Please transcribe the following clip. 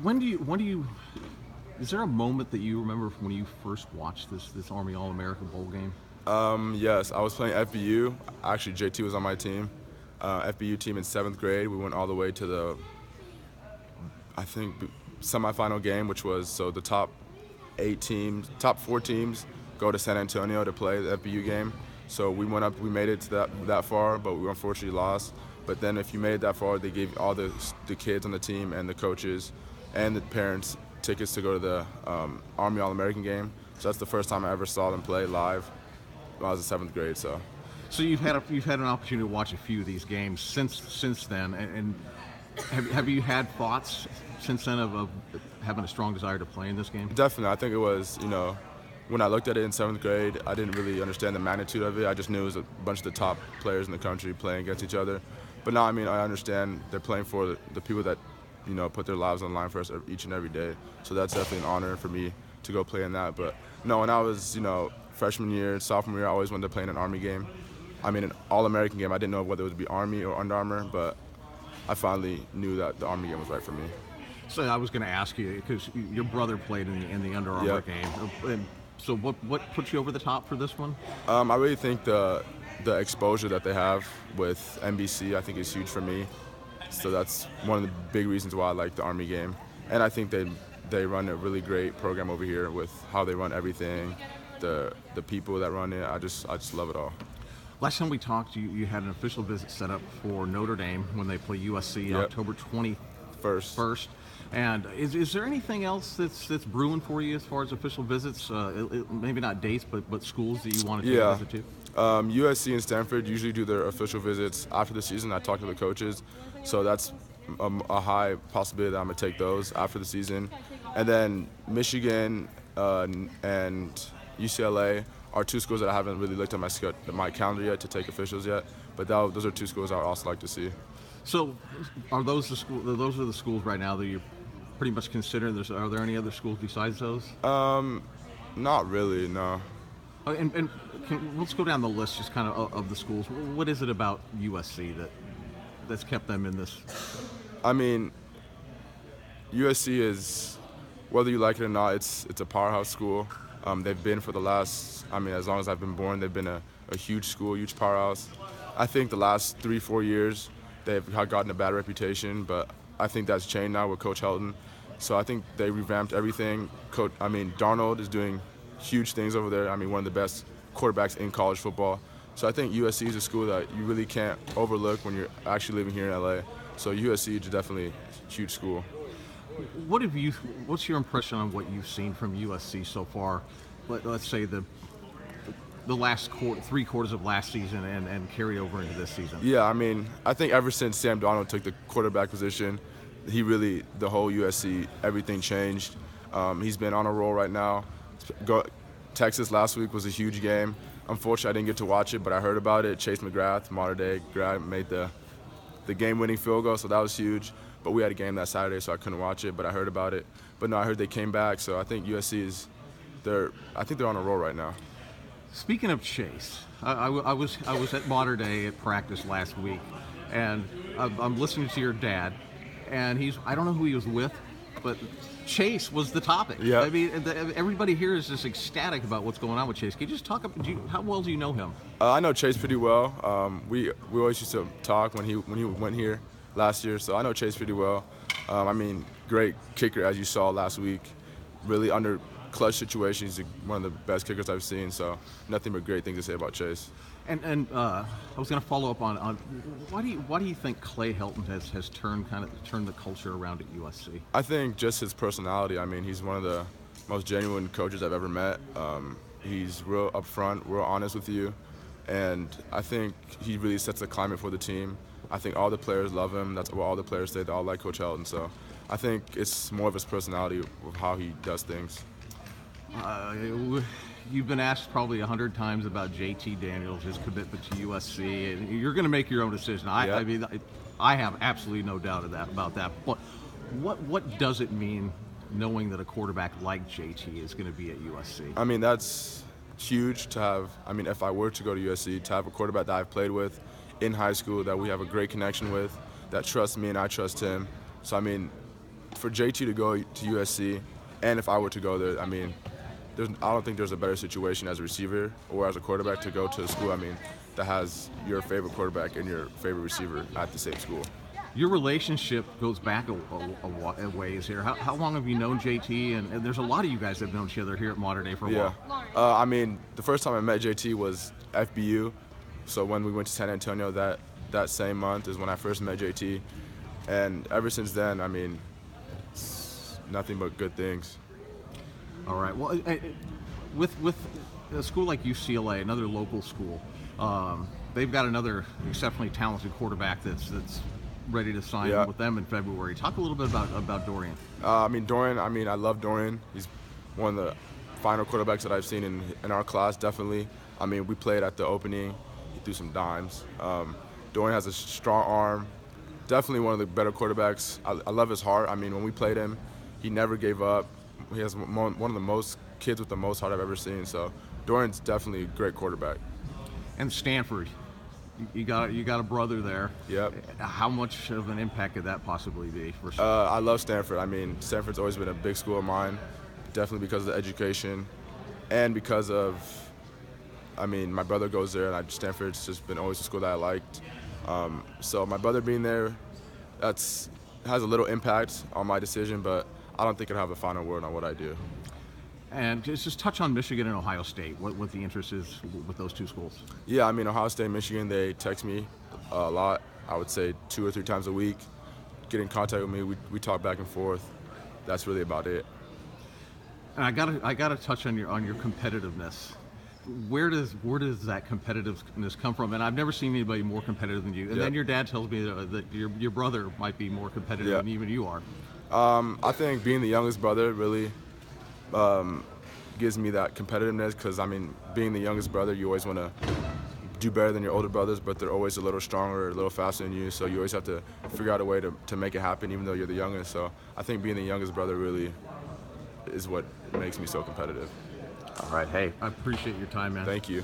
When do you is there a moment that you remember from when you first watched this Army All-America Bowl game? Yes, I was playing FBU. Actually, JT was on my team. FBU team in 7th grade. We went all the way to the, I think, semifinal game, which was so the top 4 teams go to San Antonio to play the FBU game. So we went up, we made it to that far, but we unfortunately lost. But then if you made it that far, they gave all the kids on the team and the coaches and the parents tickets to go to the Army All-American game. So that's the first time I ever saw them play live when I was in 7th grade. So you've had an opportunity to watch a few of these games since then, and have you had thoughts since then of having a strong desire to play in this game? Definitely, I think it was, when I looked at it in 7th grade, I didn't really understand the magnitude of it. I just knew it was a bunch of the top players in the country playing against each other. But now, I understand they're playing for the people that, put their lives on the line for us each and every day. So that's definitely an honor for me to go play in that. But no, when I was, freshman year, sophomore year, I always wanted to play in an Army game. An All-American game. I didn't know whether it would be Army or Under Armour, but I finally knew that the Army game was right for me. So I was going to ask you, because your brother played in the Under Armour Yep. game. And so what put you over the top for this one? I really think the exposure that they have with NBC, I think, is huge for me. So that's one of the big reasons why I like the Army game. And I think they run a really great program over here with how they run everything, the people that run it. I just love it all. Last time we talked, you had an official visit set up for Notre Dame when they play USC Yep. October 21st. First. And is there anything else that's brewing for you as far as official visits? Maybe not dates, but schools that you want to take a visit to? USC and Stanford usually do their official visits after the season. I talk to the coaches, so that's a high possibility that I'm going to take those after the season. And then Michigan and UCLA are 2 schools that I haven't really looked at my calendar yet to take officials yet, but those are 2 schools I would also like to see. So are those those are the schools right now that you're pretty much considering? Are there any other schools besides those? Not really, no. Let's go down the list just kind of the schools. What is it about USC that's kept them in this? USC is, whether you like it or not, it's a powerhouse school. They've been for the last, as long as I've been born, they've been a huge school, huge powerhouse. I think the last 3-4 years they've gotten a bad reputation, but I think that's changed now with Coach Helton. So I think they revamped everything. Darnold is doing huge things over there. One of the best quarterbacks in college football. So I think USC is a school that you really can't overlook when you're actually living here in LA. So USC is definitely a huge school. What's your impression on what you've seen from USC so far? Let's say the last 3 quarters of last season and carry over into this season. Yeah, I think ever since Sam Darnold took the quarterback position, the whole USC, everything changed. He's been on a roll right now. Texas last week was a huge game. Unfortunately, I didn't get to watch it, but I heard about it. Chase McGrath, modern-day grad, made the game-winning field goal, so that was huge. But we had a game that Saturday, so I couldn't watch it, but I heard about it. But no, I heard they came back, so I think USC I think they're on a roll right now. Speaking of Chase, I was at Mater Day at practice last week, and I'm listening to your dad, and I don't know who he was with, but Chase was the topic. Yeah. Everybody here is just ecstatic about what's going on with Chase. Can you just talk about how well do you know him? I know Chase pretty well. We always used to talk when he went here last year, so I know Chase pretty well. Great kicker, as you saw last week. Really under clutch situations, he's one of the best kickers I've seen. So nothing but great things to say about Chase. And I was going to follow up on why do you think Clay Helton has turned the culture around at USC? I think just his personality. He's one of the most genuine coaches I've ever met. He's real upfront, real honest with you, and I think he really sets the climate for the team. I think all the players love him. That's what all the players say. They all like Coach Helton. So I think it's more of his personality of how he does things. You've been asked probably 100 times about JT Daniels, his commitment to USC, and you're going to make your own decision. Yeah. I have absolutely no doubt about that. But what does it mean knowing that a quarterback like JT is going to be at USC? That's huge to have. If I were to go to USC, to have a quarterback that I've played with in high school, that we have a great connection with, that trusts me and I trust him. So for JT to go to USC, and if I were to go there, I mean, I don't think there's a better situation as a receiver or as a quarterback to go to a school, I mean, that has your favorite quarterback and your favorite receiver at the same school. Your relationship goes back a ways here. How long have you known JT? And there's a lot of you guys that have known each other here at Modern Day for a while. I mean, the first time I met JT was FBU. So when we went to San Antonio that same month is when I first met JT. And ever since then, I mean, it's nothing but good things. All right. Well, with a school like UCLA, another local school, they've got another exceptionally talented quarterback that's ready to sign with them in February. Talk a little bit about Dorian. Dorian, I love Dorian. He's one of the final quarterbacks that I've seen in our class, definitely. I mean, we played at the opening. He threw some dimes. Dorian has a strong arm. Definitely one of the better quarterbacks. I love his heart. I mean, when we played him, he never gave up. He has one of the most kids with the most heart I've ever seen. So Dorian's definitely a great quarterback. And Stanford, you got a brother there. Yep. How much of an impact could that possibly be? I love Stanford. I mean, Stanford's always been a big school of mine, definitely because of the education, and because of, my brother goes there, and Stanford's just been always a school that I liked. So my brother being there, has a little impact on my decision, but I don't think it'll have a final word on what I do. And just touch on Michigan and Ohio State, what the interest is with those two schools. Yeah, Ohio State and Michigan, they text me a lot. I would say 2 or 3 times a week. Get in contact with me, we talk back and forth. That's really about it. And I gotta touch on your competitiveness. Where does that competitiveness come from? And I've never seen anybody more competitive than you. And then your dad tells me that your brother might be more competitive than even you are. I think being the youngest brother really gives me that competitiveness because, being the youngest brother, you always want to do better than your older brothers, but they're always a little stronger, a little faster than you, so you always have to figure out a way to make it happen even though you're the youngest. So I think being the youngest brother really is what makes me so competitive. All right. Hey, I appreciate your time, man. Thank you.